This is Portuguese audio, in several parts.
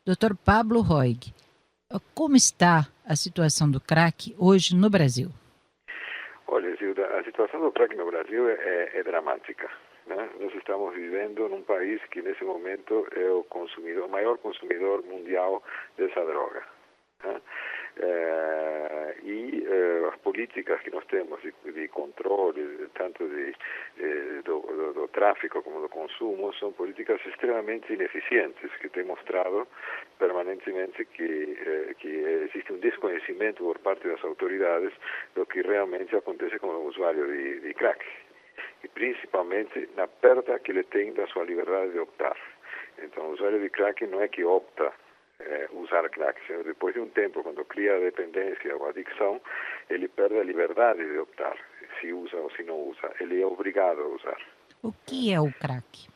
Dr. Pablo Roig, como está a situação do crack hoje no Brasil? Olha, Zilda, a situação do crack no Brasil é dramática, né? Nós estamos vivendo num país que nesse momento é o maior consumidor mundial dessa droga, né? As políticas que nós temos de controle, tanto do tráfico como do consumo, são políticas extremamente ineficientes, que têm mostrado permanentemente que existe um desconhecimento por parte das autoridades do que realmente acontece com o usuário de crack, e principalmente na perda que ele tem da sua liberdade de optar. Então, o usuário de crack não é que opta usar crack, senão depois de um tempo, quando cria a dependência ou a adicção, ele perde a liberdade de optar, se usa ou se não usa. Ele é obrigado a usar. O que é o crack?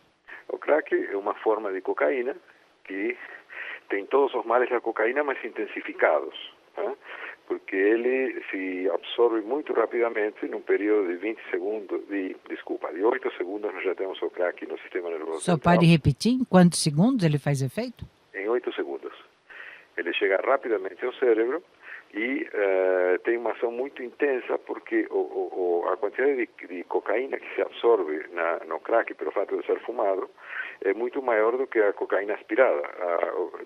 O crack é uma forma de cocaína que tem todos os males da cocaína, mas intensificados, né? Porque ele se absorve muito rapidamente, num período de 20 segundos, de 8 segundos nós já temos o crack no sistema nervoso Só central. pode repetir em quantos segundos ele faz efeito? Em 8 segundos. Ele chega rapidamente ao cérebro e tem uma ação muito intensa, porque a quantidade de cocaína que se absorve no crack pelo fato de ser fumado é muito maior do que a cocaína aspirada.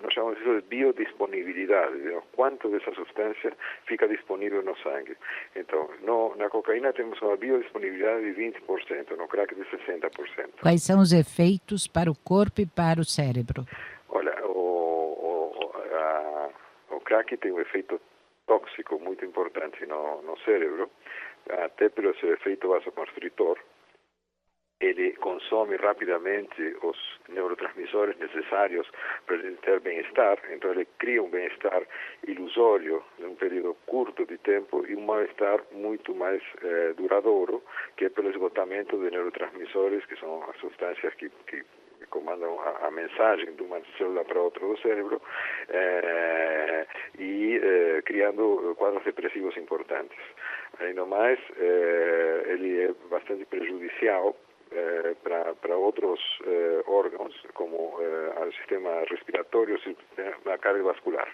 Nós chamamos isso de biodisponibilidade, quanto dessa substância fica disponível no sangue. Então, na cocaína temos uma biodisponibilidade de 20%, no crack de 60%. Quais são os efeitos para o corpo e para o cérebro? Olha, o crack tem um efeito tóxico muito importante no cérebro, até pelo seu efeito vasoconstritor. Ele consome rapidamente os neurotransmissores necessários para ele ter bem-estar, então ele cria um bem-estar ilusório num período curto de tempo e um mal-estar muito mais duradouro, que é pelo esgotamento de neurotransmissores, que são as substâncias que comandam a mensagem de uma célula para outra do cérebro, criando quadros depressivos importantes. Ainda mais, ele é bastante prejudicial para outros órgãos, como o sistema respiratório, a cardiovascular.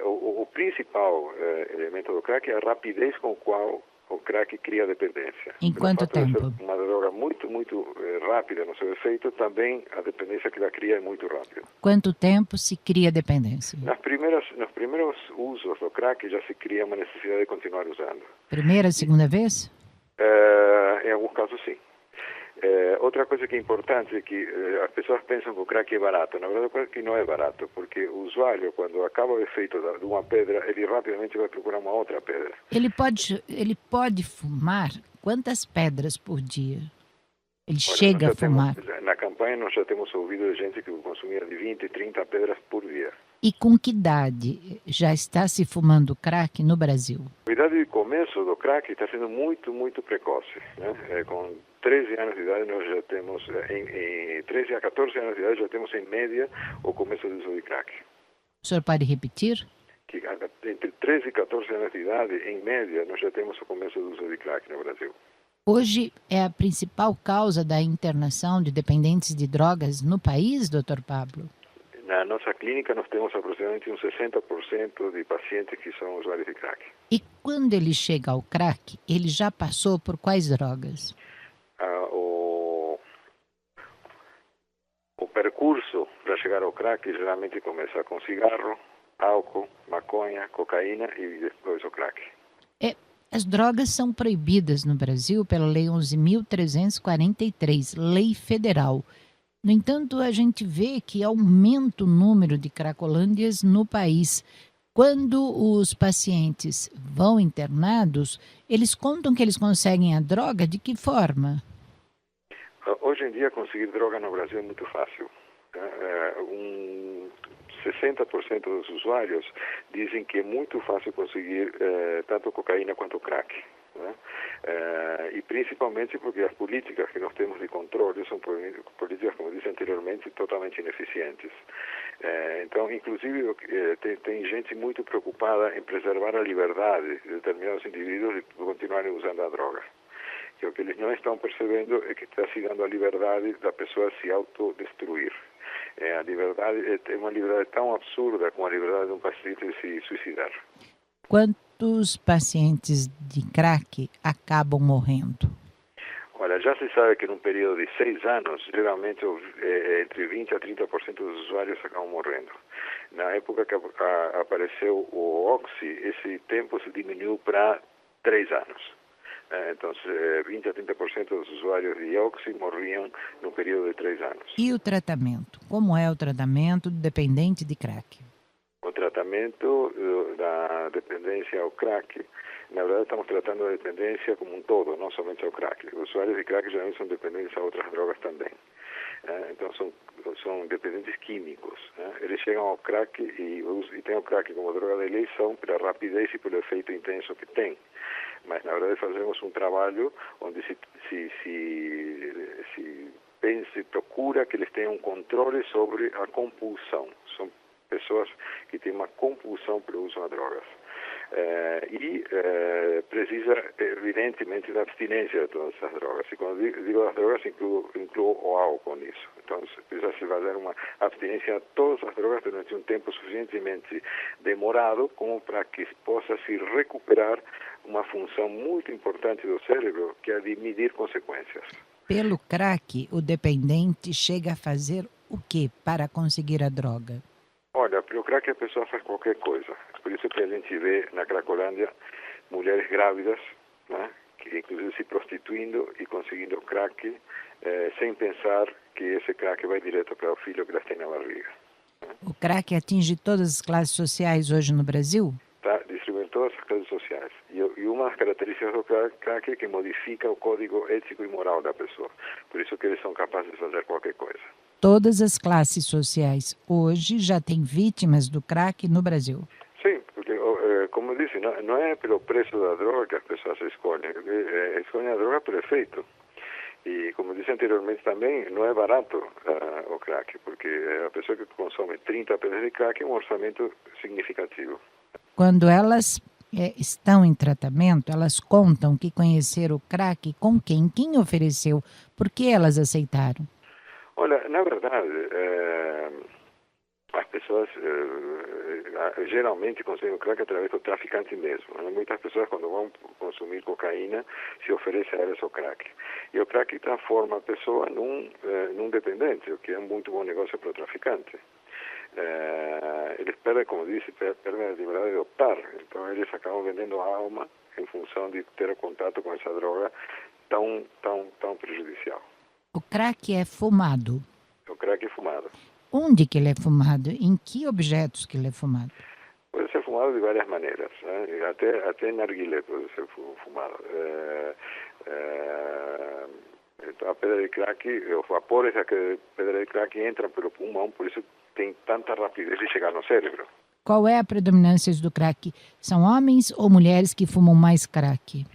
O principal elemento do crack é a rapidez com a qual o crack cria dependência. Em quanto tempo? Pelo fato de ser uma droga muito rápida no seu efeito, também a dependência que ela cria é muito rápida. Quanto tempo se cria dependência? Nos primeiros usos do crack já se cria uma necessidade de continuar usando. Primeira, segunda vez? Em alguns casos, sim. Outra coisa que é importante é que as pessoas pensam que o crack é barato. Na verdade, o crack não é barato, porque o usuário, quando acaba o efeito de uma pedra, ele rapidamente vai procurar uma outra pedra. Ele pode fumar quantas pedras por dia? Ele chega a fumar? Na campanha nós já temos ouvido de gente que consumia de 20, 30 pedras por dia. E com que idade já está se fumando crack no Brasil? A idade de começo do crack está sendo muito precoce, né? Com 13 anos de idade nós já temos, em 13 a 14 anos de idade já temos em média o começo do uso de crack. O senhor pode repetir? Que entre 13 e 14 anos de idade, em média, nós já temos o começo do uso de crack no Brasil. Hoje é a principal causa da internação de dependentes de drogas no país, Dr. Pablo? Na nossa clínica nós temos aproximadamente uns 60% de pacientes que são usuários de crack. E quando ele chega ao crack, ele já passou por quais drogas? O percurso para chegar ao crack geralmente começa com cigarro, álcool, maconha, cocaína e depois o crack. As drogas são proibidas no Brasil pela Lei 11.343, lei federal. No entanto, a gente vê que aumenta o número de cracolândias no país. Quando os pacientes vão internados, eles contam que eles conseguem a droga de que forma? Hoje em dia, conseguir droga no Brasil é muito fácil. 60% dos usuários dizem que é muito fácil conseguir tanto cocaína quanto crack, né? E principalmente porque as políticas que nós temos de controle são políticas, como disse anteriormente, totalmente ineficientes. Então, inclusive, tem gente muito preocupada em preservar a liberdade de determinados indivíduos de continuarem usando a droga. Que o que eles não estão percebendo é que está se dando a liberdade da pessoa se autodestruir. a liberdade é uma liberdade tão absurda como a liberdade de um paciente de se suicidar. Quantos pacientes de crack acabam morrendo? Olha, já se sabe que num período de 6 anos, geralmente entre 20% a 30% dos usuários acabam morrendo. Na época que apareceu o Oxy, esse tempo se diminuiu para 3 anos. Então, 20% a 30% dos usuários de Oxy morriam no período de 3 anos. E o tratamento? Como é o tratamento do dependente de crack? O tratamento da dependência ao crack, na verdade estamos tratando a dependência como um todo, não somente ao crack. Os usuários de crack geralmente são dependentes a outras drogas também. Então são dependentes químicos. Eles chegam ao crack e têm o crack como droga de eleição pela rapidez e pelo efeito intenso que tem. Mas na verdade fazemos um trabalho onde se procura que eles tenham um controle sobre a compulsão. São pessoas que têm uma compulsão pelo uso de drogas. Precisa, evidentemente, da abstinência de todas essas drogas. E quando digo das drogas, incluo o álcool nisso. Então, precisa se fazer uma abstinência de todas as drogas durante um tempo suficientemente demorado como para que possa se recuperar uma função muito importante do cérebro, que é de medir consequências. Pelo crack, o dependente chega a fazer o que para conseguir a droga? Olha, pelo crack a pessoa faz qualquer coisa. Por isso que a gente vê na Cracolândia mulheres grávidas, né, que inclusive se prostituindo e conseguindo crack sem pensar que esse crack vai direto para o filho que elas têm na barriga. O crack atinge todas as classes sociais hoje no Brasil? Está distribuindo em todas as classes sociais. E uma das características do crack é que modifica o código ético e moral da pessoa. Por isso que eles são capazes de fazer qualquer coisa. Todas as classes sociais hoje já têm vítimas do crack no Brasil. Sim, porque, como eu disse, não é pelo preço da droga que as pessoas escolhem. Escolhem a droga pelo efeito. E, como disse anteriormente também, não é barato o crack, porque a pessoa que consome 30 pedras de crack é um orçamento significativo. Quando elas estão em tratamento, elas contam que conheceram o crack com quem? Quem ofereceu? Por que elas aceitaram? Olha, na verdade, as pessoas geralmente conseguem o crack através do traficante mesmo. Muitas pessoas, quando vão consumir cocaína, se oferecem a elas o crack. E o crack transforma a pessoa num dependente, o que é um muito bom negócio para o traficante. Eles perdem, como disse, perdem a liberdade de optar. Então eles acabam vendendo a alma em função de ter o contato com essa droga tão prejudicial. O crack é fumado. O crack é fumado. Onde que ele é fumado? Em que objetos que ele é fumado? Pode ser fumado de várias maneiras, né? Até narguilé pode ser fumado. Então a pedra de crack, os vapores da pedra de crack entram pelo pulmão, por isso tem tanta rapidez de chegar no cérebro. Qual é a predominância do crack? São homens ou mulheres que fumam mais crack?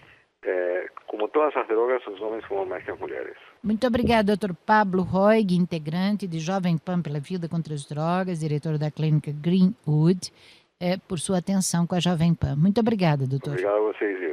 Como todas as drogas, os homens fumam mais que as mulheres. Muito obrigada, Dr. Pablo Roig, integrante de Jovem Pan pela Vida contra as Drogas, diretor da clínica Greenwood, por sua atenção com a Jovem Pan. Muito obrigada, doutor. Obrigado a vocês.